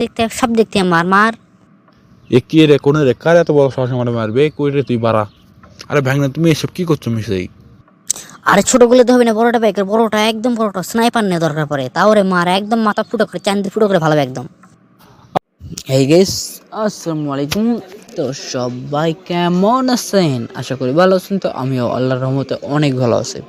দেখতে সব দেখতে মার মার। এ কি রে, কোন রে, কার এত বড় সাহস আমারে মারবে? কই রে তুই বাড়া? আরে ভাঙনা, তুমি এসব কি করছো মিশাই? আরে ছোটগুলো তো হবে না, বড়টা বাইকের বড়টা একদম বড়টা স্নাইপার নিয়ে দরকার পড়ে, তাও রে মার একদম মাথা ফুটো করে চান্দি ফুটো করে ভালো একদম। এই গাইস, আসসালামু আলাইকুম। তো সবাই কেমন আছেন? আশা করি ভালো আছেন। তো আমিও আল্লাহর রহমতে অনেক ভালো আছি।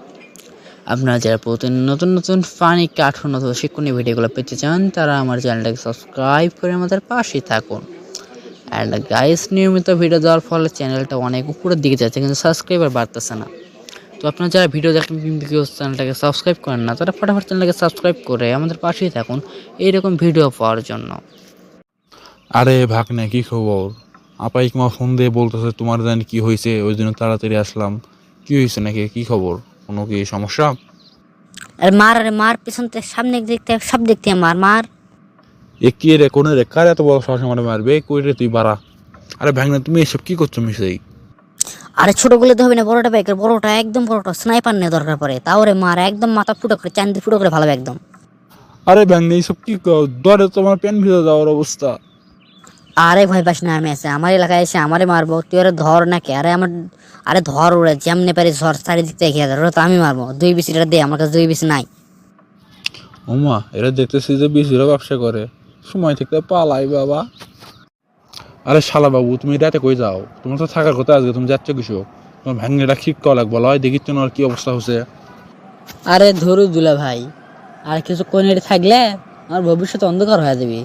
আপনারা যারা প্রতিদিন নতুন নতুন ফানি কার্টুন অথবা শিক্ষণীয় ভিডিওগুলো পেতে চান তারা আমার চ্যানেলটাকে সাবস্ক্রাইব করে আমাদের পাশে থাকুন। অ্যান্ড গাইস, নিয়মিত ভিডিও দেওয়ার ফলে চ্যানেলটা অনেক উপরের দিকে যাচ্ছে, কিন্তু সাবস্ক্রাইবার বাড়তেছে না। তো আপনারা যারা ভিডিও দেখেন কিন্তু কেউ চ্যানেলটাকে সাবস্ক্রাইব করেন না, তারা ফটাফট চ্যানেলটাকে সাবস্ক্রাইব করে আমাদের পাশেই থাকুন এইরকম ভিডিও পাওয়ার জন্য। আরে ভাগনা, কি খবর? আপাই তোমার ফোন দিয়ে বলতেছে তোমার জানি কি হয়েছে, ওই জন্য তাড়াতাড়ি আসলাম। কি হয়েছে নাকি, কি খবর? কোনো কি সমস্যা? আরে মার, আরে মার, পিছন থেকে সামনে দেখতে সব দেখতে মার মার। এ কি রে, কোন রে, কার এত বড় সাহস আমারে মারবে? কই রে তুই বাড়া? আরে ভাঙনা, তুমি এসব কি করছো মিশাই? আরে ছোটগুলো তো হবে না, বড়টা বাইকের বড়টা একদম বড়টা স্নাইপার নিয়ে দরকার পড়ে, তাও রে মার একদম মাথা ফুটো করে চান্দি ফুটো করে ভালো একদম। আরে ভাঙনা, এইসব কি দরে তোমার প্যান ভিজে যাওয়ার অবস্থা। আরে ভয় পাস না, আমি আছে আমার এলাকায় এসে আমারে মারবো, তুই ওরা ধর নাকি? আরে ধর, ওরা যেমনে পারে ঝড় চারিদিক থেকে খেয়ে ধর, ওরা তো আমি মারবো। 2 বিসিটা দে, আমার কাছে 2 বিসি নাই। ওমা, এরা দেখতেছি যে বিসিরও ব্যবসা করে, সময় থেকে পালাই বাবা। আরে শালা বাবু, তুমি রাতে কই যাও? তোমার তো থাকার কথা, আজকে তুমি যাচ্ছ কিছু? তোমার ভাঙনেটা ঠিক করা লাগবো, লয় দেখিচ্ছ না আর কি অবস্থা হচ্ছে। আরে ধরু দুলা ভাই, আর কিছু কোন থাকলে আমার ভবিষ্যৎ অন্ধকার হয়ে যাবে।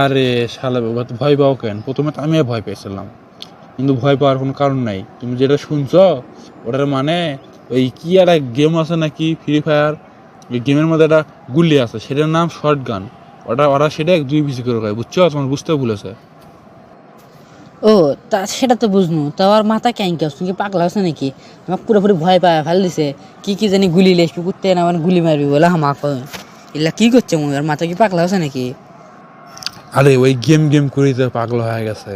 আরে শালা বাবা, তো ভয় পাও কেন? প্রথমে তো আমিও ভয় পেয়েছিলাম, কিন্তু ভয় পাওয়ার কোনো কারণ নাই। তুমি যেটা শুনছো ওটার মানে ওই কি একটা গেম আছে নাকি, ফ্রি ফায়ার, ওই গেমের মধ্যে একটা গুলি আছে, সেটার নাম শর্ট গান। ওরা সেটা 2 বিসি করে খায়, বুঝছো? তোমার বুঝতে ভুলেছে। ও, তা সেটা তো বুঝনু, তাও আর মাথা কেন কেউ তুমি পাগলা আছে নাকি? আমাকে পুরোপুরি ভয় পায় ফেল দিছে। কি কি জানি গুলি লেখি কুত্তে না মানে গুলি মারবি বলে আমাকে। এলা কি করছে মুই, আর মাথা কি পাগলা আছে নাকি? আরে ওই গেম গেম করে তো পাগল হয়ে গেছে,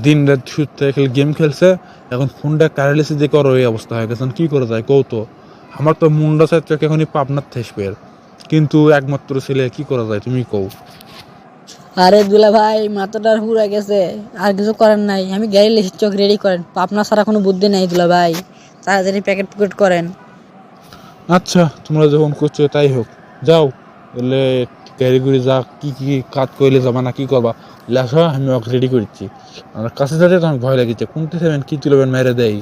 দিন রাত শুতে খেলে গেম খেলছে, এখন ফোনটা কারেন্টলেসে দিয়ে করো, এই অবস্থা হয়ে গেছে। কি করে যায় কৌ তো? আমার তো মুন্ডা চাচ্ছে এখনই পাবনার থেসপের, কিন্তু একমাত্র ছেলে, কি করা যায় তুমি কও? আরে দুলা ভাই, মাথাটার পুরা গেছে, আর কিছু করার নাই। আমি গাড়ি লেখি, চোখ রেডি করেন। আপনার ছাড়া কোনো বুদ্ধি নাই দুলা ভাই, তাড়াতাড়ি প্যাকেট প্যাকেট করেন। আচ্ছা, তোমরা যখন করছো তাই হোক, যাও বলে গাড়ি গুড়ি যা, কি কি কাজ করলে যাবা না কি করবা লেখা, আমি ওকে রেডি করছি। আমার কাছে যাতে তোমার ভয় লাগছে, কোনটা দেবেন কি তুলবেন মেরে দেয়।